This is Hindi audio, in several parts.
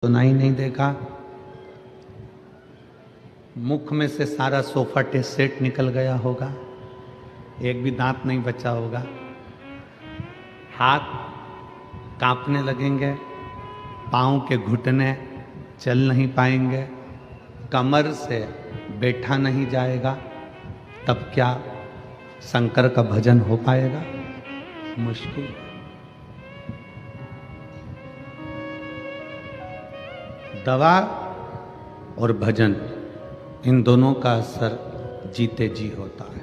सुनाई नहीं देगा, मुख में से सारा सोफा सेट निकल गया होगा, एक भी दांत नहीं बचा होगा, हाथ कांपने लगेंगे, पाँव के घुटने चल नहीं पाएंगे, कमर से बैठा नहीं जाएगा, तब क्या शंकर का भजन हो पाएगा? मुश्किल। दवा और भजन, इन दोनों का असर जीते जी होता है।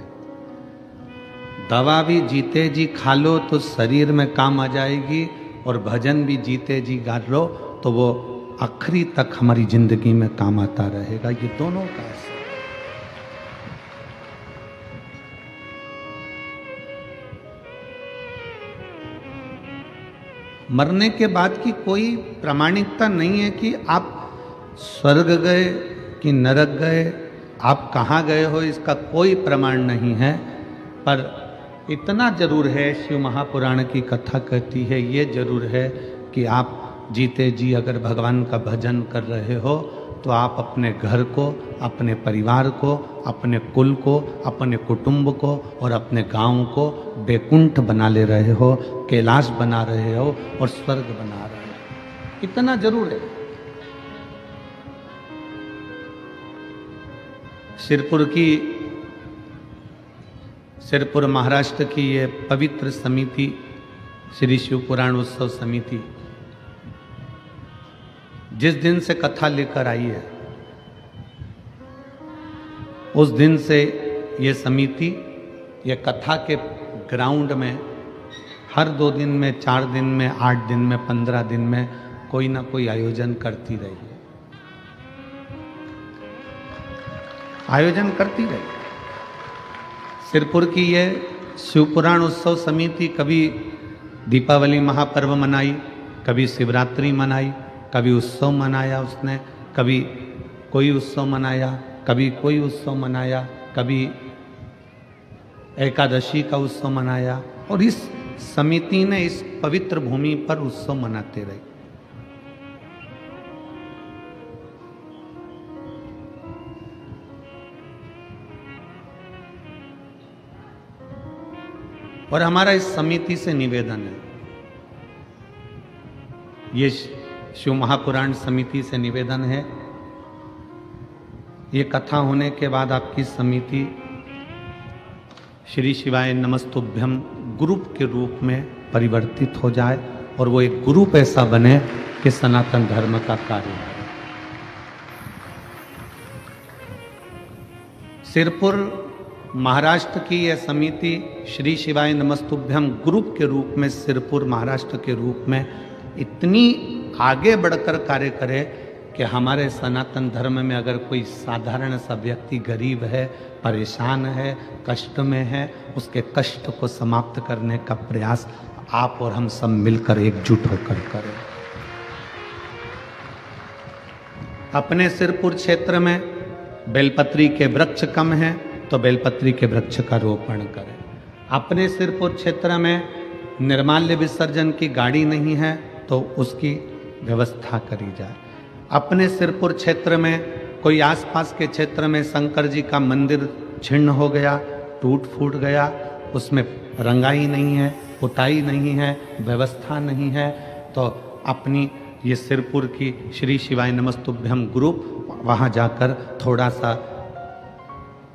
दवा भी जीते जी खा लो तो शरीर में काम आ जाएगी, और भजन भी जीते जी गा लो तो वो आखिरी तक हमारी जिंदगी में काम आता रहेगा। ये दोनों का असर। मरने के बाद की कोई प्रामाणिकता नहीं है कि आप स्वर्ग गए कि नरक गए, आप कहाँ गए हो, इसका कोई प्रमाण नहीं है। पर इतना जरूर है, शिव महापुराण की कथा कहती है, ये जरूर है कि आप जीते जी अगर भगवान का भजन कर रहे हो तो आप अपने घर को, अपने परिवार को, अपने कुल को, अपने कुटुंब को और अपने गांव को बैकुंठ बना ले रहे हो, कैलाश बना रहे हो और स्वर्ग बना रहे हो। इतना जरूर है। सिरपुर महाराष्ट्र की ये पवित्र समिति, श्री शिव पुराण उत्सव समिति, जिस दिन से कथा लेकर आई है उस दिन से ये समिति, ये कथा के ग्राउंड में हर 2 दिन में, 4 दिन में, 8 दिन में, 15 दिन में कोई ना कोई आयोजन करती रही है, आयोजन करती रही। सिरपुर की ये शिवपुराण उत्सव समिति कभी दीपावली महापर्व मनाई, कभी शिवरात्रि मनाई, कभी उत्सव मनाया उसने, कभी कोई उत्सव मनाया, कभी कोई उत्सव मनाया, कभी एकादशी का उत्सव मनाया, और इस समिति ने इस पवित्र भूमि पर उत्सव मनाते रहे। और हमारा इस समिति से निवेदन है, ये शिव महापुराण समिति से निवेदन है, ये कथा होने के बाद आपकी समिति श्री शिवाय नमस्तुभ्यम ग्रुप के रूप में परिवर्तित हो जाए और वो एक ग्रुप ऐसा बने कि सनातन धर्म का कार्य है। सिरपुर महाराष्ट्र की यह समिति श्री शिवाय नमस्तुभ्यम ग्रुप के रूप में सिरपुर महाराष्ट्र के रूप में इतनी आगे बढ़कर कार्य करे कि हमारे सनातन धर्म में अगर कोई साधारण सा व्यक्ति गरीब है, परेशान है, कष्ट में है, उसके कष्ट को समाप्त करने का प्रयास आप और हम सब मिलकर एकजुट होकर करें। अपने सिरपुर क्षेत्र में बेलपत्री के वृक्ष कम हैं तो बेलपत्री के वृक्ष का रोपण करें। अपने सिरपुर क्षेत्र में निर्माल्य विसर्जन की गाड़ी नहीं है तो उसकी व्यवस्था करी जाए। अपने सिरपुर क्षेत्र में कोई आसपास के क्षेत्र में शंकर जी का मंदिर छिन्न हो गया, टूट फूट गया, उसमें रंगाई नहीं है, पुताई नहीं है, व्यवस्था नहीं है, तो अपनी ये सिरपुर की श्री शिवाय नमस्तुभ्यम ग्रुप वहाँ जाकर थोड़ा सा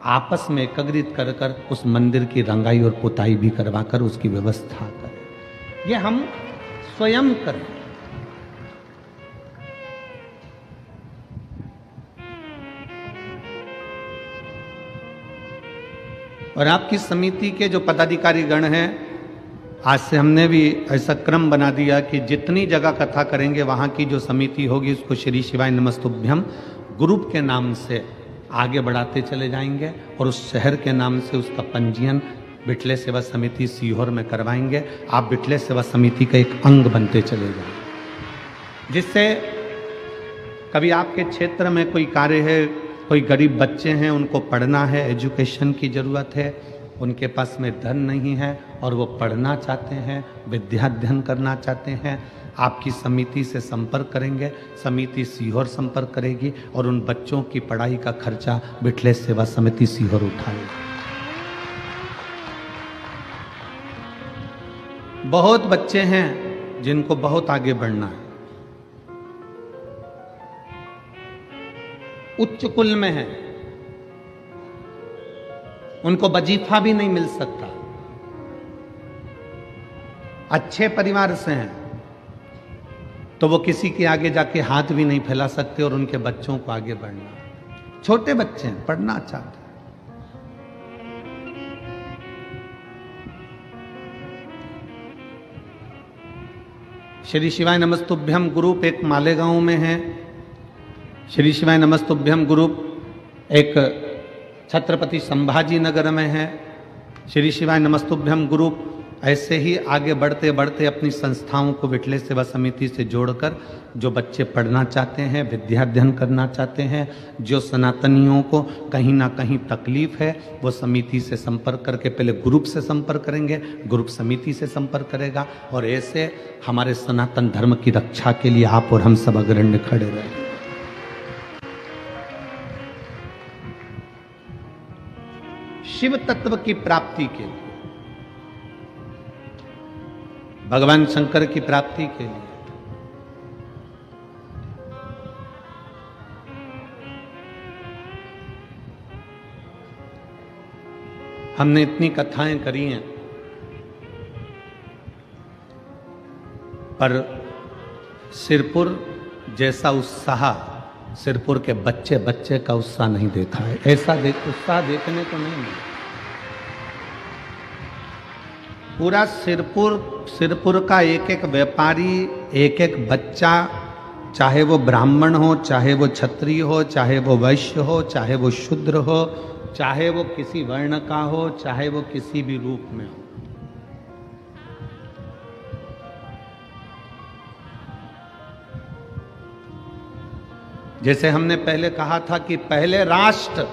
आपस में एकत्रित कर कर उस मंदिर की रंगाई और पुताई भी करवाकर उसकी व्यवस्था करें। ये हम स्वयं करें। और आपकी समिति के जो पदाधिकारी गण हैं, आज से हमने भी ऐसा क्रम बना दिया कि जितनी जगह कथा करेंगे वहाँ की जो समिति होगी उसको श्री शिवाय नमस्तुभ्यम ग्रुप के नाम से आगे बढ़ाते चले जाएंगे और उस शहर के नाम से उसका पंजीयन बिटले सेवा समिति सीहोर में करवाएंगे। आप बिटले सेवा समिति का एक अंग बनते चले जाएंगे, जिससे कभी आपके क्षेत्र में कोई कार्य है, कोई गरीब बच्चे हैं, उनको पढ़ना है, एजुकेशन की ज़रूरत है, उनके पास में धन नहीं है, और वो पढ़ना चाहते हैं, विद्याध्ययन करना चाहते हैं, आपकी समिति से संपर्क करेंगे। समिति सीहोर संपर्क करेगी और उन बच्चों की पढ़ाई का खर्चा बिठलेश सेवा समिति सीहोर उठाएगी। बहुत बच्चे हैं जिनको बहुत आगे बढ़ना है, उच्च कुल में है, उनको वजीफा भी नहीं मिल सकता, अच्छे परिवार से हैं, तो वो किसी के आगे जाके हाथ भी नहीं फैला सकते और उनके बच्चों को आगे बढ़ना। छोटे बच्चे हैं, पढ़ना चाहते हैं। श्री शिवाय नमस्तुभ्यम ग्रुप एक मालेगांव में है, श्री शिवाय नमस्तुभ्यम ग्रुप एक छत्रपति संभाजी नगर में है, श्री शिवाय नमस्तुभ्यम ग्रुप ऐसे ही आगे बढ़ते बढ़ते अपनी संस्थाओं को बिठलेश सेवा समिति से जोड़कर जो बच्चे पढ़ना चाहते हैं, विद्याध्ययन करना चाहते हैं, जो सनातनियों को कहीं ना कहीं तकलीफ है, वो समिति से संपर्क करके पहले ग्रुप से संपर्क करेंगे, ग्रुप समिति से संपर्क करेगा और ऐसे हमारे सनातन धर्म की रक्षा के लिए आप और हम सब अग्रण्य खड़े रहेंगे। शिव तत्व की प्राप्ति के लिए, भगवान शंकर की प्राप्ति के लिए हमने इतनी कथाएं करी हैं, पर सिरपुर जैसा उत्साह सिरपुर के बच्चे बच्चे का उत्साह नहीं देखा है। ऐसा उत्साह देखने को नहीं मिला। पूरा सिरपुर का एक एक व्यापारी, एक एक बच्चा, चाहे वो ब्राह्मण हो, चाहे वो क्षत्रिय हो, चाहे वो वैश्य हो, चाहे वो शूद्र हो, चाहे वो किसी वर्ण का हो, चाहे वो किसी भी रूप में हो, जैसे हमने पहले कहा था कि पहले राष्ट्र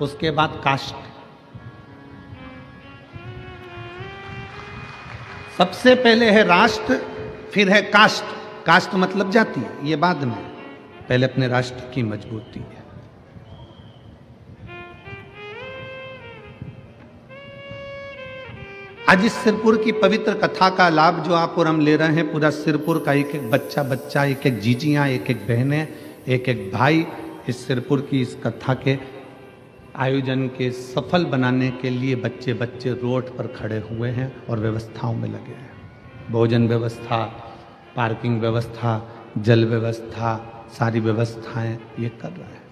उसके बाद कास्ट। सबसे पहले है राष्ट्र, फिर है कास्ट। कास्ट मतलब जाति, ये बाद में, पहले अपने राष्ट्र की मजबूती है। आज इस सिरपुर की पवित्र कथा का लाभ जो आप और हम ले रहे हैं, पूरा सिरपुर का एक एक बच्चा, एक एक जीजियां, एक एक बहनें, एक एक भाई इस सिरपुर की इस कथा के आयोजन के सफल बनाने के लिए बच्चे बच्चे रोड पर खड़े हुए हैं और व्यवस्थाओं में लगे हैं। भोजन व्यवस्था, पार्किंग व्यवस्था, जल व्यवस्था, सारी व्यवस्थाएं ये कर रहे हैं।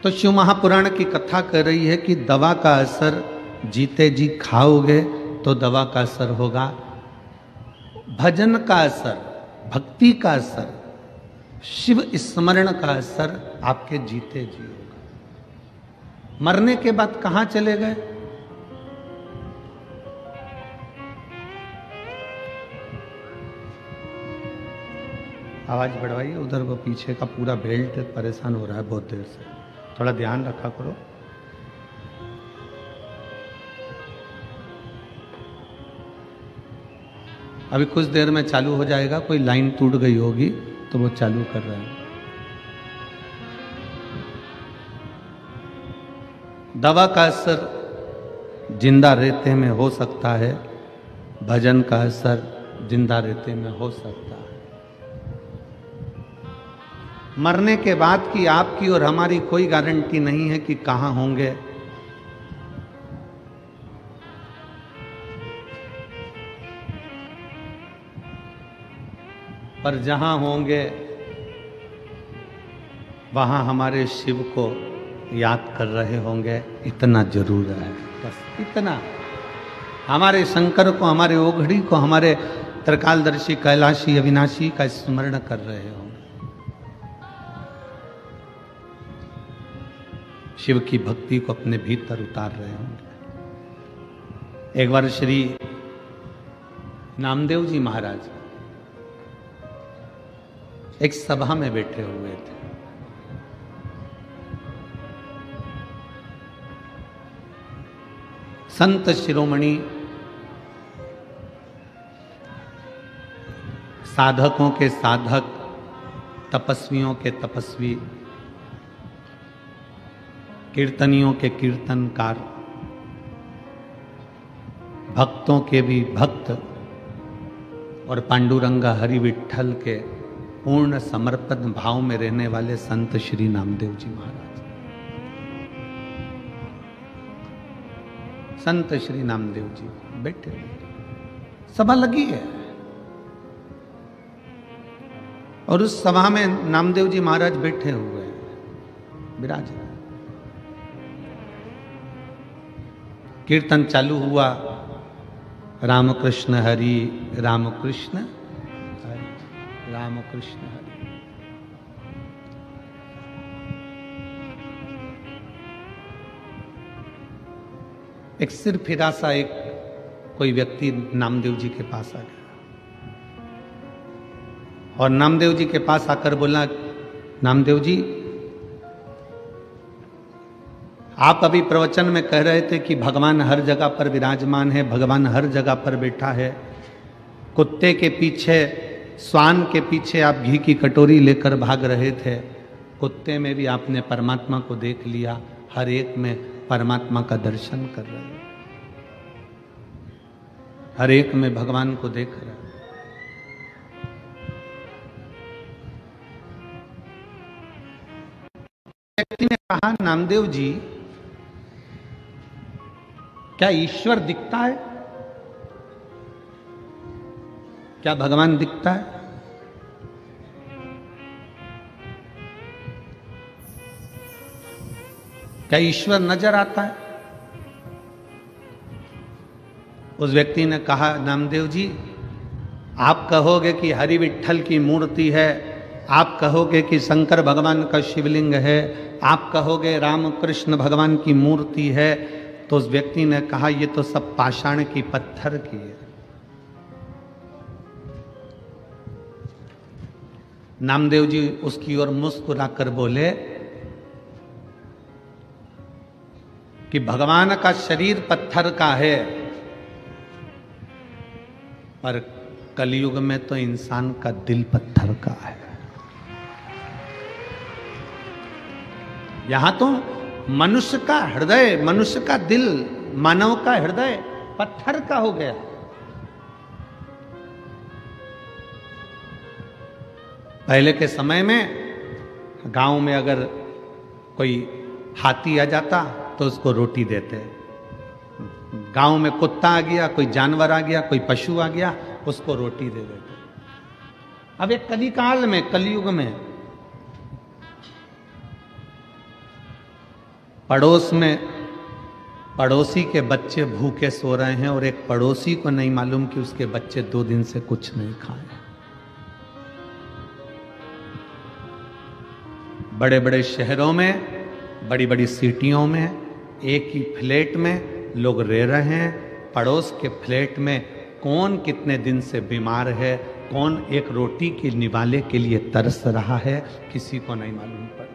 तो शिव महापुराण की कथा कह रही है कि दवा का असर जीते जी खाओगे तो दवा का असर होगा, भजन का असर, भक्ति का असर, शिव स्मरण का असर आपके जीते जी होगा। मरने के बाद कहां चले गए? आवाज बढ़वाइए, उधर वो पीछे का पूरा बेल्ट परेशान हो रहा है बहुत देर से, थोड़ा ध्यान रखा करो। अभी कुछ देर में चालू हो जाएगा, कोई लाइन टूट गई होगी तो वो चालू कर रहे हैं। दवा का असर जिंदा रेते में हो सकता है, भजन का असर जिंदा रेते में हो सकता है। मरने के बाद की आपकी और हमारी कोई गारंटी नहीं है कि कहां होंगे। पर जहां होंगे वहां हमारे शिव को याद कर रहे होंगे, इतना जरूर है, बस इतना। हमारे शंकर को, हमारे ओघड़ी को, हमारे त्रिकालदर्शी कैलाशी अविनाशी का स्मरण कर रहे होंगे। शिव की भक्ति को अपने भीतर उतार रहे होंगे। एक बार श्री नामदेव जी महाराज एक सभा में बैठे हुए थे। संत शिरोमणि साधकों के साधक, तपस्वियों के तपस्वी, कीर्तनियों के कीर्तनकार, भक्तों के भी भक्त और पांडुरंगा हरि विठ्ठल के पूर्ण समर्पण भाव में रहने वाले संत श्री नामदेव जी महाराज। संत श्री नामदेव जी बैठे, सभा लगी है और उस सभा में नामदेव जी महाराज बैठे हुए हैं, विराज। कीर्तन चालू हुआ, रामकृष्ण हरि, रामकृष्ण हरि, रामकृष्ण हरि। एक सिर फिरा सा एक कोई व्यक्ति नामदेव जी के पास आ गया और नामदेव जी के पास आकर बोला, नामदेव जी, आप अभी प्रवचन में कह रहे थे कि भगवान हर जगह पर विराजमान है, भगवान हर जगह पर बैठा है। कुत्ते के पीछे, श्वान के पीछे आप घी की कटोरी लेकर भाग रहे थे, कुत्ते में भी आपने परमात्मा को देख लिया, हर एक में परमात्मा का दर्शन कर रहे हैं, हर एक में भगवान को देख रहे हैं। व्यक्ति ने कहा, नामदेव जी, क्या ईश्वर दिखता है? क्या भगवान दिखता है? क्या ईश्वर नजर आता है? उस व्यक्ति ने कहा, नामदेव जी, आप कहोगे कि हरि विठ्ठल की मूर्ति है, आप कहोगे कि शंकर भगवान का शिवलिंग है, आप कहोगे रामकृष्ण भगवान की मूर्ति है, तो उस व्यक्ति ने कहा, ये तो सब पाषाण की, पत्थर की है। नामदेव जी उसकी ओर मुस्कुराकर बोले कि भगवान का शरीर पत्थर का है, पर कलयुग में तो इंसान का दिल पत्थर का है। यहां तो मनुष्य का हृदय, मनुष्य का दिल, मानव का हृदय पत्थर का हो गया। पहले के समय में गांव में अगर कोई हाथी आ जाता तो उसको रोटी देते, गांव में कुत्ता आ गया, कोई जानवर आ गया, कोई पशु आ गया, उसको रोटी दे देते। अब एक कलिकाल में, कलयुग में पड़ोस में पड़ोसी के बच्चे भूखे सो रहे हैं और एक पड़ोसी को नहीं मालूम कि उसके बच्चे 2 दिन से कुछ नहीं खाए। बड़े बड़े शहरों में, बड़ी बड़ी सिटियों में एक ही फ्लैट में लोग रह रहे हैं, पड़ोस के फ्लैट में कौन कितने दिन से बीमार है, कौन एक रोटी के निवाले के लिए तरस रहा है, किसी को नहीं मालूम पड़ता।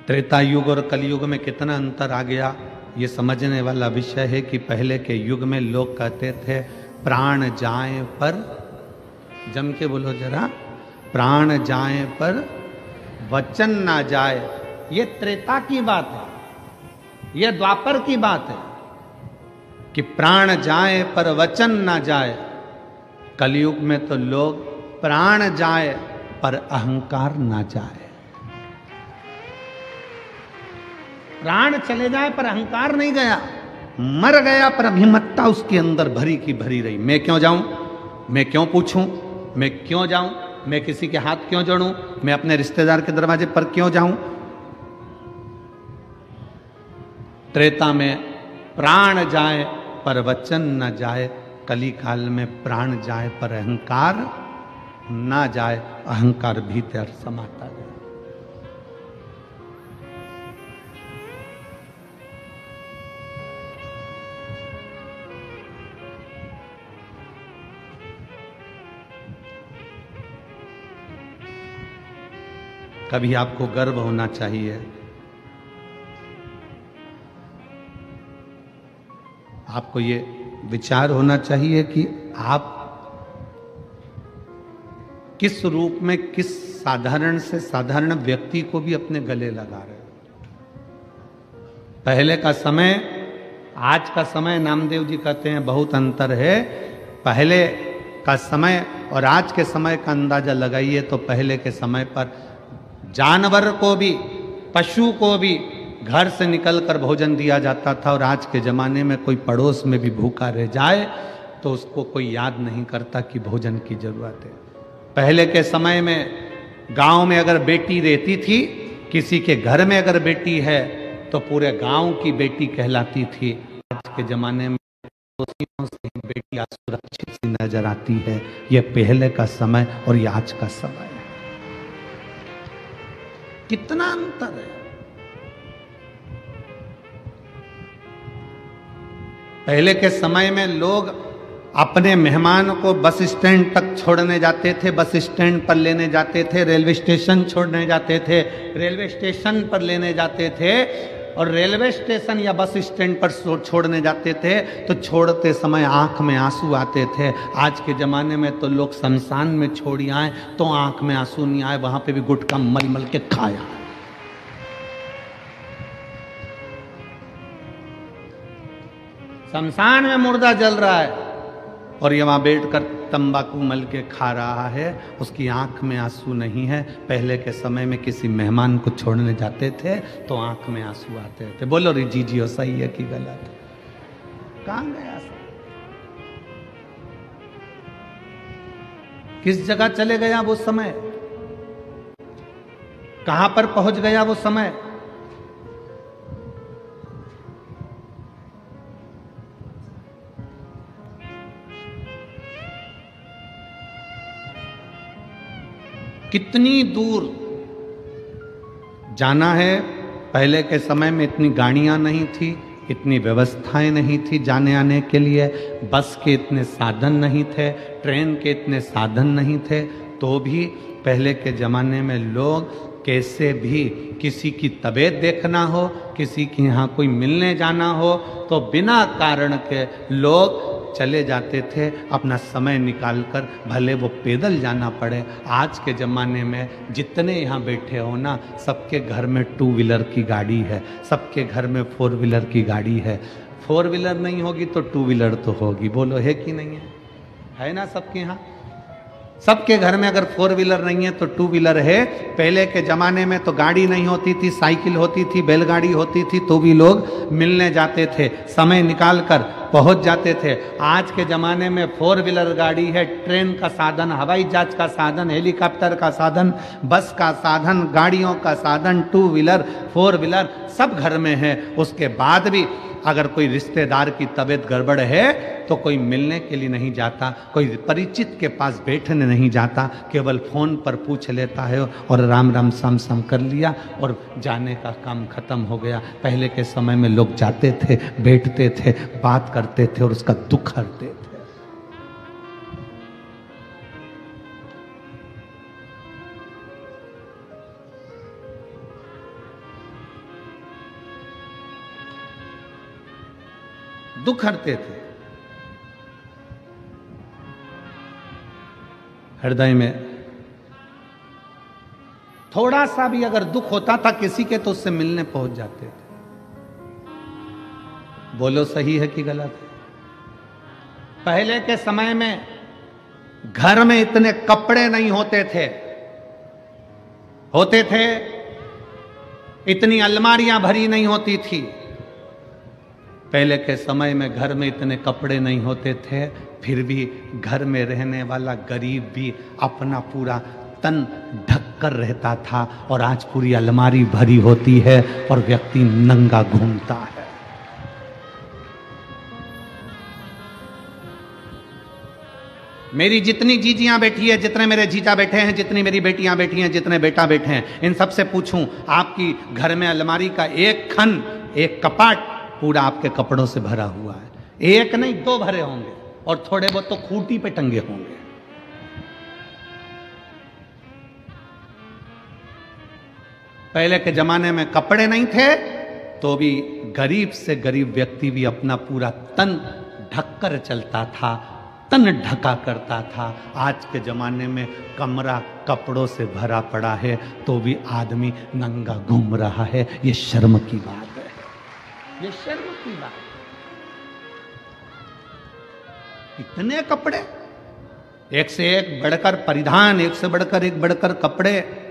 त्रेता युग और कलयुग में कितना अंतर आ गया, ये समझने वाला विषय है कि पहले के युग में लोग कहते थे, प्राण जाए पर, जम के बोलो जरा, प्राण जाए पर वचन ना जाए। ये त्रेता की बात है, ये द्वापर की बात है कि प्राण जाए पर वचन ना जाए। कलयुग में तो लोग प्राण जाए पर अहंकार ना जाए। प्राण चले जाए पर अहंकार नहीं गया, मर गया पर अभिमत्ता उसके अंदर भरी की भरी रही। मैं क्यों जाऊं, मैं क्यों पूछूं, मैं क्यों जाऊं, मैं किसी के हाथ क्यों जोड़ूं, मैं अपने रिश्तेदार के दरवाजे पर क्यों जाऊं। त्रेता में प्राण जाए पर वचन न जाए, कली काल में प्राण जाए पर अहंकार ना जाए, अहंकार भीतर समाता जाए। कभी आपको गर्व होना चाहिए। आपको ये विचार होना चाहिए कि आप किस रूप में किस साधारण से साधारण व्यक्ति को भी अपने गले लगा रहे हो। पहले का समय, आज का समय, नामदेव जी कहते हैं बहुत अंतर है। पहले का समय और आज के समय का अंदाजा लगाइए तो पहले के समय पर जानवर को भी, पशु को भी घर से निकलकर भोजन दिया जाता था, और आज के ज़माने में कोई पड़ोस में भी भूखा रह जाए तो उसको कोई याद नहीं करता कि भोजन की ज़रूरत है। पहले के समय में गांव में अगर बेटी रहती थी, किसी के घर में अगर बेटी है तो पूरे गांव की बेटी कहलाती थी। आज के ज़माने में पड़ोसियों से बेटी असुरक्षित सी नजर आती है। यह पहले का समय और ये आज का समय है। कितना अंतर है। पहले के समय में लोग अपने मेहमान को बस स्टैंड तक छोड़ने जाते थे, बस स्टैंड पर लेने जाते थे, रेलवे स्टेशन छोड़ने जाते थे, रेलवे स्टेशन पर लेने जाते थे, और रेलवे स्टेशन या बस स्टैंड पर छोड़ने जाते थे तो छोड़ते समय आंख में आंसू आते थे। आज के ज़माने में तो लोग शमशान में छोड़ी आए तो आंख में आंसू नहीं आए, वहां पे भी गुटखा मल मल के खाया। शमशान में मुर्दा जल रहा है और ये वहां बैठकर तंबाकू मल के खा रहा है, उसकी आंख में आंसू नहीं है। पहले के समय में किसी मेहमान को छोड़ने जाते थे तो आंख में आंसू आते थे। बोलो रे जीजियो, सही है कि गलत? कहां गया सब? किस जगह चले गया वो समय? कहां पर पहुंच गया वो समय? कितनी दूर जाना है। पहले के समय में इतनी गाड़ियां नहीं थी, इतनी व्यवस्थाएं नहीं थी जाने आने के लिए, बस के इतने साधन नहीं थे, ट्रेन के इतने साधन नहीं थे, तो भी पहले के ज़माने में लोग कैसे भी किसी की तबीयत देखना हो, किसी के यहाँ कोई मिलने जाना हो तो बिना कारण के लोग चले जाते थे अपना समय निकालकर, भले वो पैदल जाना पड़े। आज के ज़माने में जितने यहाँ बैठे हो ना, सबके घर में 2 व्हीलर की गाड़ी है, सबके घर में 4 व्हीलर की गाड़ी है। 4 व्हीलर नहीं होगी तो 2 व्हीलर तो होगी। बोलो है कि नहीं है ना सबके यहाँ? सबके घर में अगर 4 व्हीलर नहीं है तो 2 व्हीलर है। पहले के ज़माने में तो गाड़ी नहीं होती थी, साइकिल होती थी, बैलगाड़ी होती थी, तो भी लोग मिलने जाते थे, समय निकाल कर पहुंच जाते थे। आज के ज़माने में 4 व्हीलर गाड़ी है, ट्रेन का साधन, हवाई जहाज का साधन, हेलीकॉप्टर का साधन, बस का साधन, गाड़ियों का साधन, 2 व्हीलर 4 व्हीलर सब घर में है। उसके बाद भी अगर कोई रिश्तेदार की तबीयत गड़बड़ है तो कोई मिलने के लिए नहीं जाता, कोई परिचित के पास बैठने नहीं जाता, केवल फ़ोन पर पूछ लेता है और राम राम साम साम कर लिया और जाने का काम खत्म हो गया। पहले के समय में लोग जाते थे, बैठते थे, बात करते थे और उसका दुख हरते थे। दुख हरते थे। हृदय में थोड़ा सा भी अगर दुख होता था किसी के तो उससे मिलने पहुंच जाते थे। बोलो सही है कि गलत है? पहले के समय में घर में इतने कपड़े नहीं होते थे, इतनी अलमारियां भरी नहीं होती थी। पहले के समय में घर में इतने कपड़े नहीं होते थे, फिर भी घर में रहने वाला गरीब भी अपना पूरा तन ढककर रहता था, और आज पूरी अलमारी भरी होती है और व्यक्ति नंगा घूमता है। मेरी जितनी जीजियां बैठी है, जितने मेरे जीजा बैठे हैं, जितनी मेरी बेटियां बैठी हैं, जितने बेटा बैठे हैं, इन सबसे पूछूं आपकी घर में अलमारी का एक खन, एक कपाट पूरा आपके कपड़ों से भरा हुआ है? एक नहीं 2 भरे होंगे, और थोड़े बहुत तो खूंटी पे टंगे होंगे। पहले के जमाने में कपड़े नहीं थे तो भी गरीब से गरीब व्यक्ति भी अपना पूरा तन ढककर चलता था, तन ढका करता था। आज के जमाने में कमरा कपड़ों से भरा पड़ा है तो भी आदमी नंगा घूम रहा है। ये शर्म की बात है, ये शर्म की बात। इतने कपड़े, एक से एक बढ़कर परिधान, एक से बढ़कर एक बढ़कर कपड़े।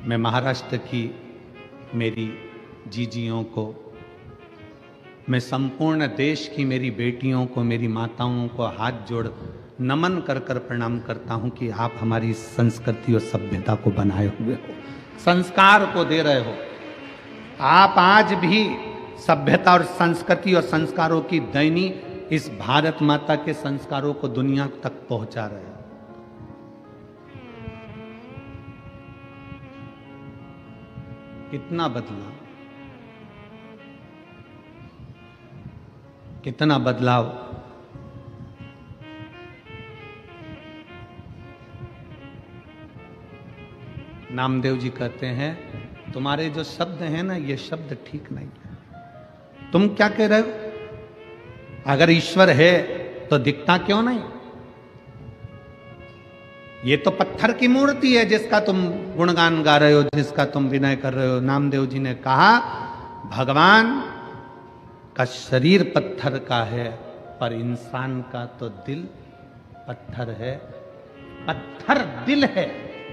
मैं महाराष्ट्र की मेरी जीजियों को, मैं संपूर्ण देश की मेरी बेटियों को, मेरी माताओं को हाथ जोड़ नमन कर कर प्रणाम करता हूं कि आप हमारी संस्कृति और सभ्यता को बनाए हुए हो, संस्कार को दे रहे हो। आप आज भी सभ्यता और संस्कृति और संस्कारों की दैनी इस भारत माता के संस्कारों को दुनिया तक पहुंचा रहे हो। कितना बदलाव, कितना बदलाव। नामदेव जी कहते हैं तुम्हारे जो शब्द हैं ना, ये शब्द ठीक नहीं है। तुम क्या कह रहे हो? अगर ईश्वर है तो दिखता क्यों नहीं? ये तो पत्थर की मूर्ति है जिसका तुम गुणगान गा रहे हो, जिसका तुम विनय कर रहे हो। नामदेव जी ने कहा भगवान का शरीर पत्थर का है पर इंसान का तो दिल पत्थर है, पत्थर दिल है,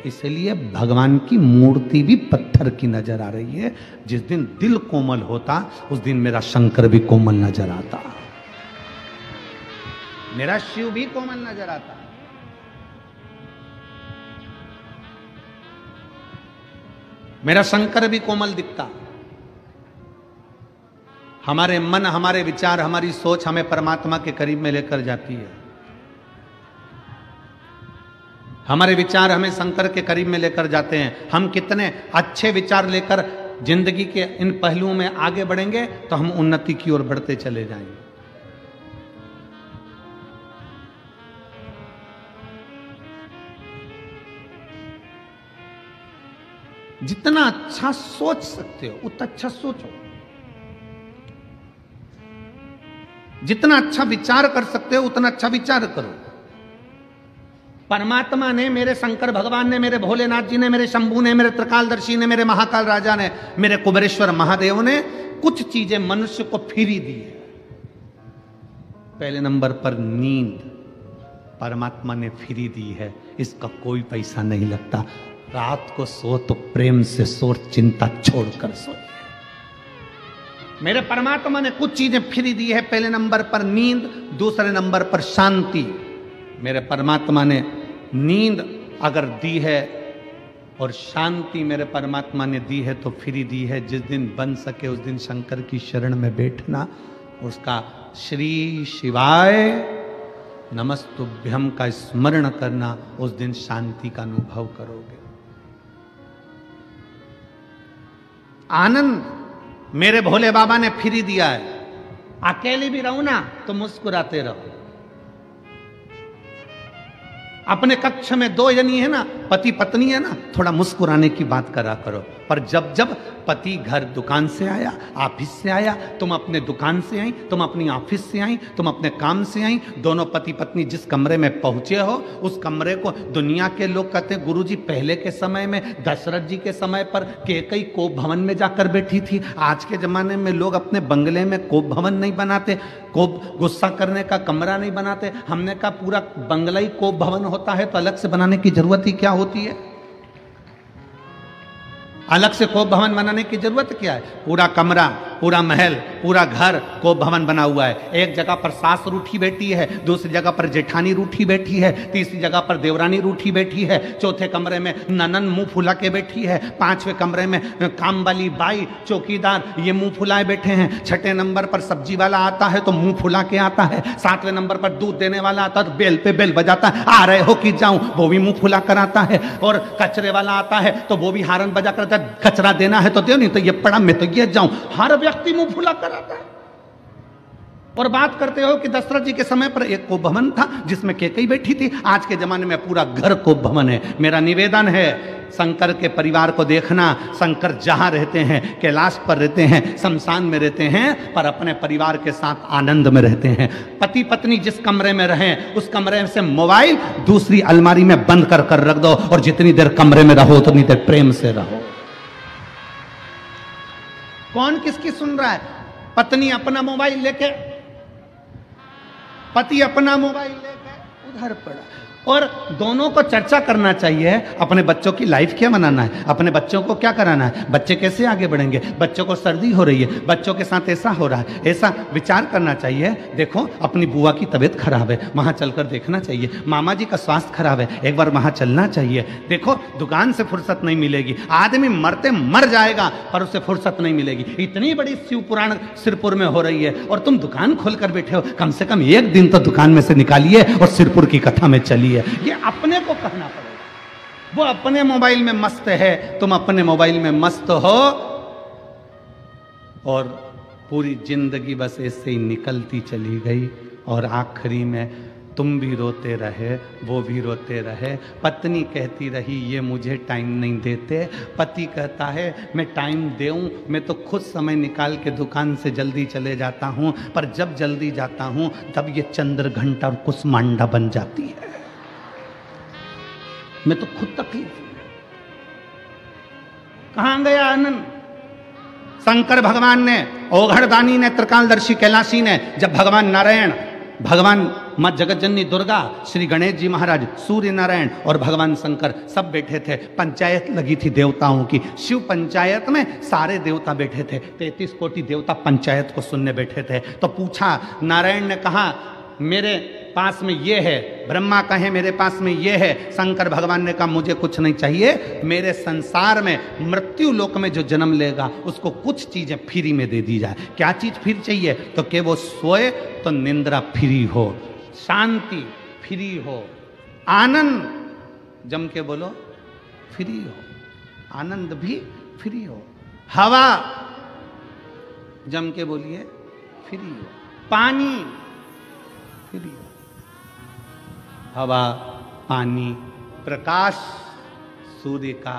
इसलिए भगवान की मूर्ति भी पत्थर की नजर आ रही है। जिस दिन दिल कोमल होता उस दिन मेरा शंकर भी कोमल नजर आता, मेरा शिव भी कोमल नजर आता। मेरा शंकर भी कोमल दिखता। हमारे मन, हमारे विचार, हमारी सोच हमें परमात्मा के करीब में लेकर जाती है। हमारे विचार हमें शंकर के करीब में लेकर जाते हैं। हम कितने अच्छे विचार लेकर जिंदगी के इन पहलुओं में आगे बढ़ेंगे तो हम उन्नति की ओर बढ़ते चले जाएंगे। जितना अच्छा सोच सकते हो उतना अच्छा सोचो, जितना अच्छा विचार कर सकते हो उतना अच्छा विचार करो। परमात्मा ने, मेरे शंकर भगवान ने, मेरे भोलेनाथ जी ने, मेरे शंभू ने, मेरे त्रिकालदर्शी ने, मेरे महाकाल राजा ने, मेरे कुबेरेश्वर महादेव ने कुछ चीजें मनुष्य को फ्री दी है। पहले नंबर पर नींद परमात्मा ने फ्री दी है, इसका कोई पैसा नहीं लगता। रात को सो तो प्रेम से सो, चिंता छोड़कर सो। मेरे परमात्मा ने कुछ चीजें फ्री दी है। पहले नंबर पर नींद, दूसरे नंबर पर शांति। मेरे परमात्मा ने नींद अगर दी है और शांति मेरे परमात्मा ने दी है तो फ्री दी है। जिस दिन बन सके उस दिन शंकर की शरण में बैठना, उसका श्री शिवाय नमस्तुभ्यम का स्मरण करना, उस दिन शांति का अनुभव करोगे। आनंद मेरे भोले बाबा ने फ्री दिया है। अकेले भी रहो ना तो मुस्कुराते रहो। अपने कक्ष में दो जनी है ना, पति पत्नी है ना, थोड़ा मुस्कुराने की बात करा करो। पर जब जब पति घर दुकान से आया, ऑफिस से आया, तुम अपने दुकान से आई, तुम अपनी ऑफिस से आई, तुम अपने काम से आई, दोनों पति पत्नी जिस कमरे में पहुंचे हो उस कमरे को दुनिया के लोग कहते हैं गुरुजी पहले के समय में दशरथ जी के समय पर कैकेयी कोप भवन में जाकर बैठी थी। आज के जमाने में लोग अपने बंगले में कोप भवन नहीं बनाते, कोप गुस्सा करने का कमरा नहीं बनाते। हमने कहा पूरा बंगला ही कोप भवन होता है तो अलग से बनाने की जरूरत ही क्या होती है? अलग से कोप भवन बनाने की जरूरत क्या है? पूरा कमरा, पूरा महल, पूरा घर कोप भवन बना हुआ है। एक जगह पर सास रूठी बैठी है, दूसरी जगह पर जेठानी रूठी बैठी है, तीसरी जगह पर देवरानी रूठी बैठी है, चौथे कमरे में ननन मुंह फुला के बैठी है, पांचवें कमरे में काम वाली बाई चौकीदार ये मुंह फुलाए बैठे हैं, छठे नंबर पर सब्जी वाला आता है तो मुंह फुला के आता है, सातवें नंबर पर दूध देने वाला आता है तो बेल पे बेल बजाता है, आ रहे हो कि जाऊं, वो भी मुंह फुला कर आता है, और कचरे वाला आता है तो वो भी हारन बजा कर, कचरा देना है तो दो, नहीं तो ये पड़ा मैं तो ये जाऊं। हर व्यक्ति मुंह फुला कर आता है। और बात करते हो कि दशरथ जी के समय पर एक कोप भवन था जिसमें कैकेयी बैठी थी। आज के जमाने में पूरा घर कोप भवन है। मेरा निवेदन है, शंकर के परिवार को देखना। शंकर जहां रहते हैं, कैलाश पर रहते हैं, शमशान में रहते हैं, पर अपने परिवार के साथ आनंद में रहते हैं। पति पत्नी जिस कमरे में रहें, उस कमरे से मोबाइल दूसरी अलमारी में बंद कर कर रख दो, और जितनी देर कमरे में रहो उतनी देर प्रेम से रहो। कौन किसकी सुन रहा है? पत्नी अपना मोबाइल लेके, पति अपना मोबाइल लेके उधर पड़ा। और दोनों को चर्चा करना चाहिए, अपने बच्चों की लाइफ क्या बनाना है, अपने बच्चों को क्या कराना है, बच्चे कैसे आगे बढ़ेंगे, बच्चों को सर्दी हो रही है, बच्चों के साथ ऐसा हो रहा है, ऐसा विचार करना चाहिए। देखो अपनी बुआ की तबीयत खराब है, वहां चलकर देखना चाहिए। मामा जी का स्वास्थ्य खराब है, एक बार वहां चलना चाहिए। देखो दुकान से फुर्सत नहीं मिलेगी, आदमी मरते मर जाएगा पर उसे फुर्सत नहीं मिलेगी। इतनी बड़ी शिव पुराण सिरपुर में हो रही है और तुम दुकान खोलकर बैठे हो। कम से कम एक दिन तो दुकान में से निकालिए और सिरपुर की कथा में चलिए। ये अपने को कहना पड़ेगा। वो अपने मोबाइल में मस्त है, तुम अपने मोबाइल में मस्त हो, और पूरी जिंदगी बस ऐसे ही निकलती चली गई। और आखिरी में तुम भी रोते रहे, वो भी रोते रहे। पत्नी कहती रही ये मुझे टाइम नहीं देते, पति कहता है मैं टाइम दूं, मैं तो खुद समय निकाल के दुकान से जल्दी चले जाता हूं, पर जब जल्दी जाता हूं तब ये चंद्र घंटा और कुसमांडा बन जाती है। मैं तो खुद तकलीफ। कहां गया आनंद? शंकर भगवान ने, ओघड़दानी ने, त्रिकालदर्शी कैलाशी ने, जब भगवान नारायण, भगवान मां जगतजननी दुर्गा, श्री गणेश जी महाराज, सूर्य नारायण और भगवान शंकर सब बैठे थे। पंचायत लगी थी देवताओं की। शिव पंचायत में सारे देवता बैठे थे, 33 कोटि देवता पंचायत को सुनने बैठे थे। तो पूछा, नारायण ने कहा मेरे पास में ये है, ब्रह्मा कहे मेरे पास में ये है, शंकर भगवान ने कहा मुझे कुछ नहीं चाहिए, मेरे संसार में मृत्यु लोक में जो जन्म लेगा उसको कुछ चीजें फ्री में दे दी जाए। क्या चीज फ्री चाहिए? तो कि वो सोए तो निंद्रा फ्री हो, शांति फ्री हो, आनंद जम के बोलो फ्री हो, आनंद भी फ्री हो, हवा जम के बोलिए फ्री हो, पानी फ्री हो, हवा, पानी, प्रकाश सूर्य का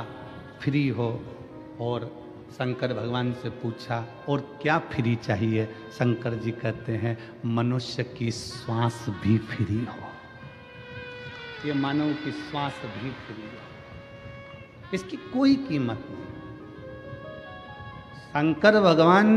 फ्री हो। और शंकर भगवान से पूछा और क्या फ्री चाहिए? शंकर जी कहते हैं मनुष्य की श्वास भी फ्री हो, ये मानव की श्वास भी फ्री हो, इसकी कोई कीमत नहीं। शंकर भगवान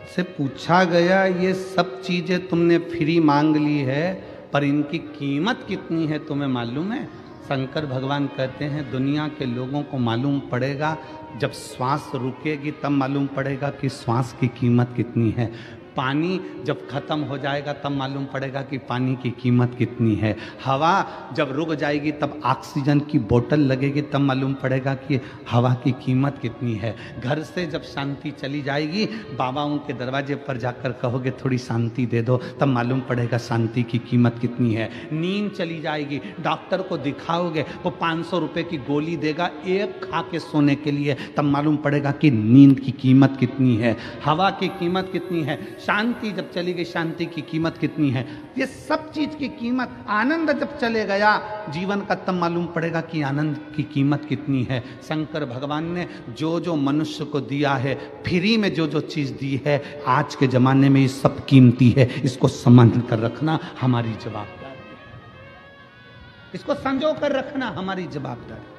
से पूछा गया ये सब चीजें तुमने फ्री मांग ली है, पर इनकी कीमत कितनी है तुम्हें मालूम है? शंकर भगवान कहते हैं दुनिया के लोगों को मालूम पड़ेगा जब श्वास रुकेगी, तब मालूम पड़ेगा कि श्वास की कीमत कितनी है। पानी जब खत्म हो जाएगा तब मालूम पड़ेगा कि पानी की कीमत कितनी है। हवा जब रुक जाएगी तब ऑक्सीजन की बोतल लगेगी, तब मालूम पड़ेगा कि हवा की कीमत कितनी है। घर से जब शांति चली जाएगी, बाबाओं के दरवाजे पर जाकर कहोगे थोड़ी शांति दे दो, तब मालूम पड़ेगा शांति की कीमत कितनी है। नींद चली जाएगी, डॉक्टर को दिखाओगे, वो 500 रुपये की गोली देगा एक खा के सोने के लिए, तब मालूम पड़ेगा कि नींद की कीमत कितनी है, हवा की कीमत कितनी है। शांति जब चली गई, शांति की कीमत कितनी है। ये सब चीज की कीमत, आनंद जब चले गया जीवन का, तब मालूम पड़ेगा कि आनंद की कीमत कितनी है। शंकर भगवान ने जो जो मनुष्य को दिया है, फ्री में जो जो चीज दी है, आज के जमाने में ये सब कीमती है। इसको समझ कर रखना हमारी जवाबदारी है, इसको संजो कर रखना हमारी जवाबदारी।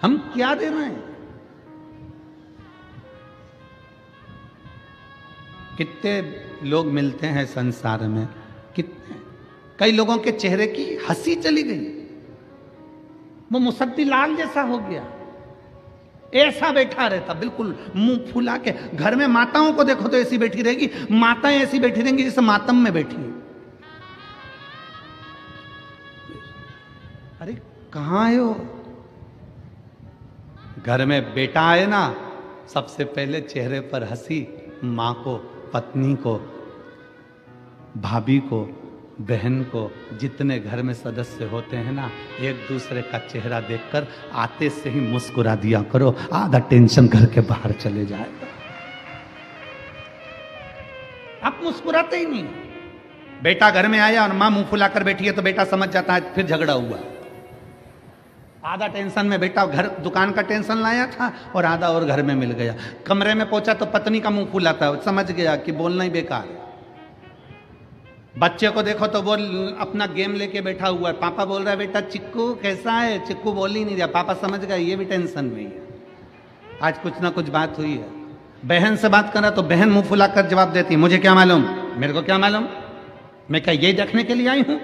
हम क्या दे रहे हैं? कितने लोग मिलते हैं संसार में, कितने, कई लोगों के चेहरे की हंसी चली गई, वो मुसद्दी लाल जैसा हो गया, ऐसा बैठा रहता बिल्कुल मुंह फुला के। घर में माताओं को देखो तो ऐसी बैठी रहेगी, माताएं ऐसी बैठी रहेंगी जैसे मातम में बैठी है। अरे कहां आए हो? घर में बेटा आए ना, सबसे पहले चेहरे पर हंसी, माँ को, पत्नी को, भाभी को, बहन को, जितने घर में सदस्य होते हैं ना, एक दूसरे का चेहरा देखकर आते से ही मुस्कुरा दिया करो, आधा टेंशन घर के बाहर चले जाएगा। आप मुस्कुराते ही नहीं। बेटा घर में आया और मां मुंह फुलाकर बैठी है तो बेटा समझ जाता है फिर झगड़ा हुआ। आधा टेंशन में बेटा घर दुकान का टेंशन लाया था और आधा और घर में मिल गया। कमरे में पहुंचा तो पत्नी का मुंह फुलाता है, समझ गया कि बोलना ही बेकार है। बच्चे को देखो तो वो अपना गेम लेके बैठा हुआ है, पापा बोल रहा है बेटा चिक्कू कैसा है, चिक्कू बोल ही नहीं रहा, पापा समझ गया ये भी टेंशन में ही है। आज कुछ ना कुछ बात हुई है। बहन से बात कर रहा तो बहन मुंह फुलाकर जवाब देती है मुझे क्या मालूम, मेरे को क्या मालूम, मैं क्या ये देखने के लिए आई हूं।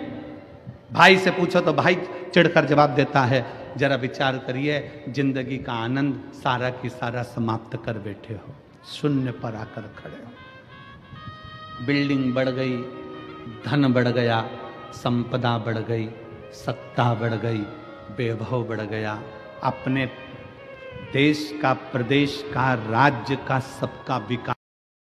भाई से पूछो तो भाई चिढ़कर जवाब देता है। जरा विचार करिए, जिंदगी का आनंद सारा की सारा समाप्त कर बैठे हो, शून्य पर आकर खड़े हो। बिल्डिंग बढ़ गई, धन बढ़ गया, संपदा बढ़ गई, सत्ता बढ़ गई, वैभव बढ़ गया, अपने देश का, प्रदेश का, राज्य का, सबका विकास